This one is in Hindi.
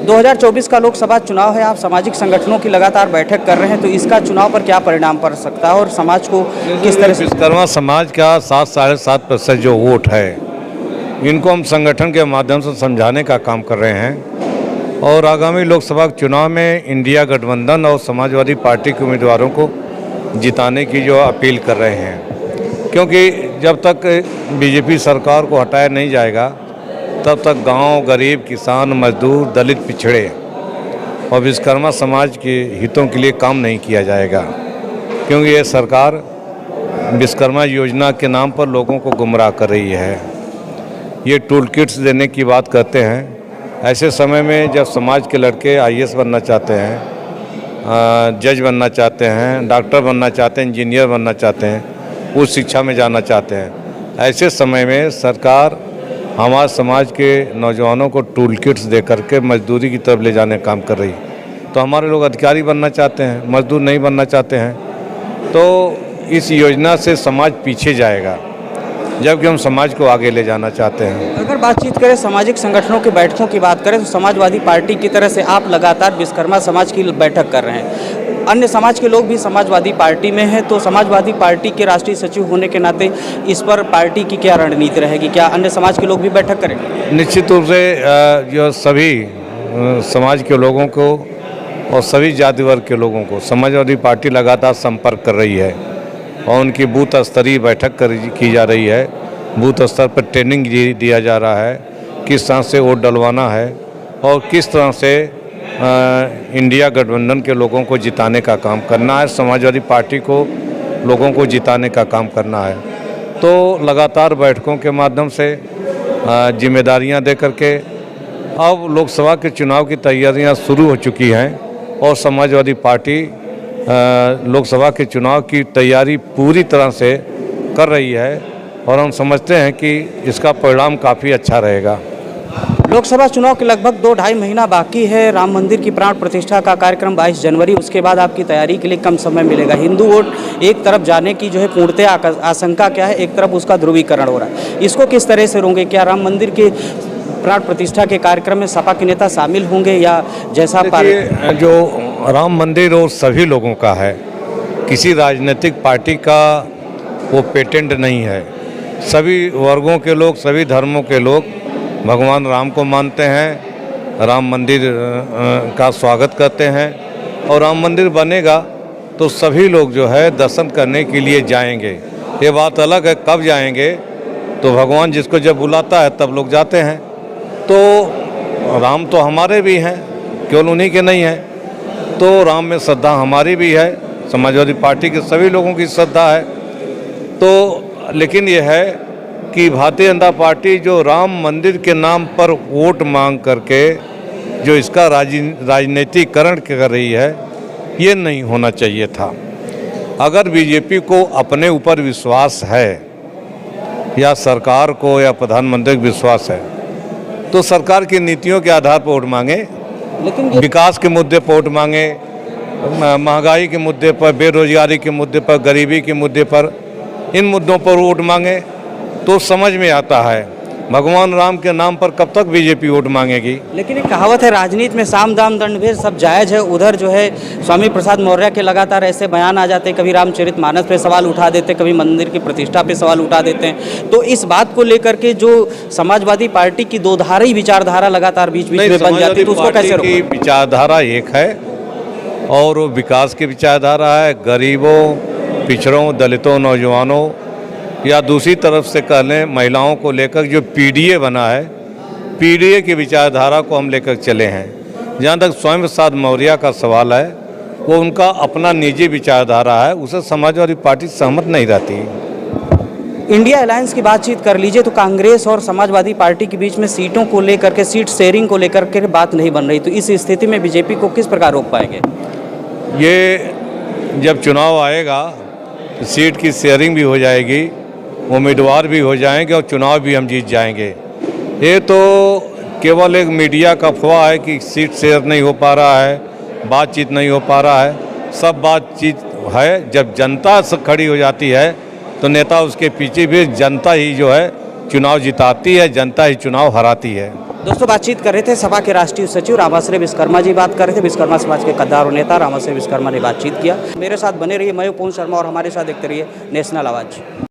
2024 का लोकसभा चुनाव है, आप सामाजिक संगठनों की लगातार बैठक कर रहे हैं, तो इसका चुनाव पर क्या परिणाम पड़ सकता है और समाज को किस तरह से? विश्वकर्मा समाज का 7-7.5% जो वोट है, इनको हम संगठन के माध्यम से समझाने का काम कर रहे हैं और आगामी लोकसभा चुनाव में इंडिया गठबंधन और समाजवादी पार्टी के उम्मीदवारों को जिताने की जो अपील कर रहे हैं, क्योंकि जब तक बीजेपी सरकार को हटाया नहीं जाएगा तब तक गांव, गरीब, किसान, मजदूर, दलित, पिछड़े और विश्वकर्मा समाज के हितों के लिए काम नहीं किया जाएगा, क्योंकि ये सरकार विश्वकर्मा योजना के नाम पर लोगों को गुमराह कर रही है। ये टूल किट्स देने की बात करते हैं। ऐसे समय में जब समाज के लड़के आईएएस बनना चाहते हैं, जज बनना चाहते हैं, डॉक्टर बनना चाहते हैं, इंजीनियर बनना चाहते हैं, उच्च शिक्षा में जाना चाहते हैं, ऐसे समय में सरकार हमारे समाज के नौजवानों को टूल किट्स दे करके मजदूरी की तरफ ले जाने का काम कर रही। तो हमारे लोग अधिकारी बनना चाहते हैं, मजदूर नहीं बनना चाहते हैं, तो इस योजना से समाज पीछे जाएगा, जबकि हम समाज को आगे ले जाना चाहते हैं। अगर बातचीत करें सामाजिक संगठनों की बैठकों की बात करें तो समाजवादी पार्टी की तरह से आप लगातार विश्वकर्मा समाज की बैठक कर रहे हैं, अन्य समाज के लोग भी समाजवादी पार्टी में हैं, तो समाजवादी पार्टी के राष्ट्रीय सचिव होने के नाते इस पर पार्टी की क्या रणनीति रहेगी? क्या अन्य समाज के लोग भी बैठक करेंगे? निश्चित रूप से जो सभी समाज के लोगों को और सभी जाति वर्ग के लोगों को समाजवादी पार्टी लगातार संपर्क कर रही है और उनकी बूथ स्तरीय बैठक की जा रही है। बूथ स्तर पर ट्रेनिंग दिया जा रहा है, किस तरह से वोट डलवाना है और किस तरह से इंडिया गठबंधन के लोगों को जिताने का काम करना है, समाजवादी पार्टी को लोगों को जिताने का काम करना है। तो लगातार बैठकों के माध्यम से जिम्मेदारियां दे करके अब लोकसभा के चुनाव की तैयारियां शुरू हो चुकी हैं और समाजवादी पार्टी लोकसभा के चुनाव की तैयारी पूरी तरह से कर रही है और हम समझते हैं कि इसका परिणाम काफ़ी अच्छा रहेगा। लोकसभा चुनाव के लगभग 2-2.5 महीना बाकी है। राम मंदिर की प्राण प्रतिष्ठा का कार्यक्रम 22 जनवरी, उसके बाद आपकी तैयारी के लिए कम समय मिलेगा। हिंदू वोट एक तरफ जाने की जो है पूर्णतः आशंका क्या है, एक तरफ उसका ध्रुवीकरण हो रहा है, इसको किस तरह से रोकेंगे? क्या राम मंदिर के प्राण प्रतिष्ठा के कार्यक्रम में सपा के नेता शामिल होंगे या जैसा जो राम मंदिर और सभी लोगों का है, किसी राजनीतिक पार्टी का वो पेटेंट नहीं है। सभी वर्गों के लोग, सभी धर्मों के लोग भगवान राम को मानते हैं, राम मंदिर का स्वागत करते हैं और राम मंदिर बनेगा तो सभी लोग जो है दर्शन करने के लिए जाएंगे। ये बात अलग है कब जाएंगे, तो भगवान जिसको जब बुलाता है तब लोग जाते हैं। तो राम तो हमारे भी हैं, केवल उन्हीं के नहीं हैं, तो राम में श्रद्धा हमारी भी है, समाजवादी पार्टी के सभी लोगों की श्रद्धा है। तो लेकिन यह है कि भारतीय जनता पार्टी जो राम मंदिर के नाम पर वोट मांग करके जो इसका राजनीतिकरण कर रही है, ये नहीं होना चाहिए था। अगर बीजेपी को अपने ऊपर विश्वास है या सरकार को या प्रधानमंत्री को विश्वास है तो सरकार की नीतियों के आधार पर वोट मांगे, लेकिन विकास के मुद्दे पर वोट मांगे, महंगाई के मुद्दे पर, बेरोजगारी के मुद्दे पर, गरीबी के मुद्दे पर, इन मुद्दों पर वोट मांगे तो समझ में आता है। भगवान राम के नाम पर कब तक बीजेपी वोट मांगेगी? लेकिन एक कहावत है राजनीति में साम दाम दंड भेद सब जायज़ है। उधर जो है स्वामी प्रसाद मौर्य के लगातार ऐसे बयान आ जाते हैं, कभी रामचरितमानस पे सवाल उठा देते, कभी मंदिर की प्रतिष्ठा पे सवाल उठा देते हैं। तो इस बात को लेकर के जो समाजवादी पार्टी की दो धारी विचारधारा लगातार बीच बीच में बन जाती है, तो उसको कैसे रोकें? विचारधारा एक है और वो विकास की विचारधारा है, गरीबों, पिछड़ों, दलितों, नौजवानों या दूसरी तरफ से कह लें महिलाओं को लेकर जो पीडीए बना है, पीडीए की विचारधारा को हम लेकर चले हैं। जहाँ तक स्वामी प्रसाद मौर्य का सवाल है, वो उनका अपना निजी विचारधारा है, उसे समाजवादी पार्टी सहमत नहीं रहती। इंडिया अलायंस की बातचीत कर लीजिए तो कांग्रेस और समाजवादी पार्टी के बीच में सीटों को लेकर के, सीट शेयरिंग को लेकर के बात नहीं बन रही, तो इस स्थिति में बीजेपी को किस प्रकार रोक पाएंगे? ये जब चुनाव आएगा सीट की शेयरिंग भी हो जाएगी, उम्मीदवार भी हो जाएंगे और चुनाव भी हम जीत जाएंगे। ये तो केवल एक मीडिया का अफवाह है कि सीट शेयर नहीं हो पा रहा है, बातचीत नहीं हो पा रहा है। सब बातचीत है, जब जनता से खड़ी हो जाती है तो नेता उसके पीछे भी, जनता ही जो है चुनाव जिताती है, जनता ही चुनाव हराती है। दोस्तों बातचीत कर रहे थे सपा के राष्ट्रीय सचिव रामाश्रय विश्वकर्मा जी, बात कर रहे थे विश्वकर्मा समाज के कद्दार और नेता रामाश्रय विश्वकर्मा ने बातचीत किया। मेरे साथ बने रहिए, मैं पूर्ण शर्मा और हमारे साथ देखते रहिए नेशनल आवाज़।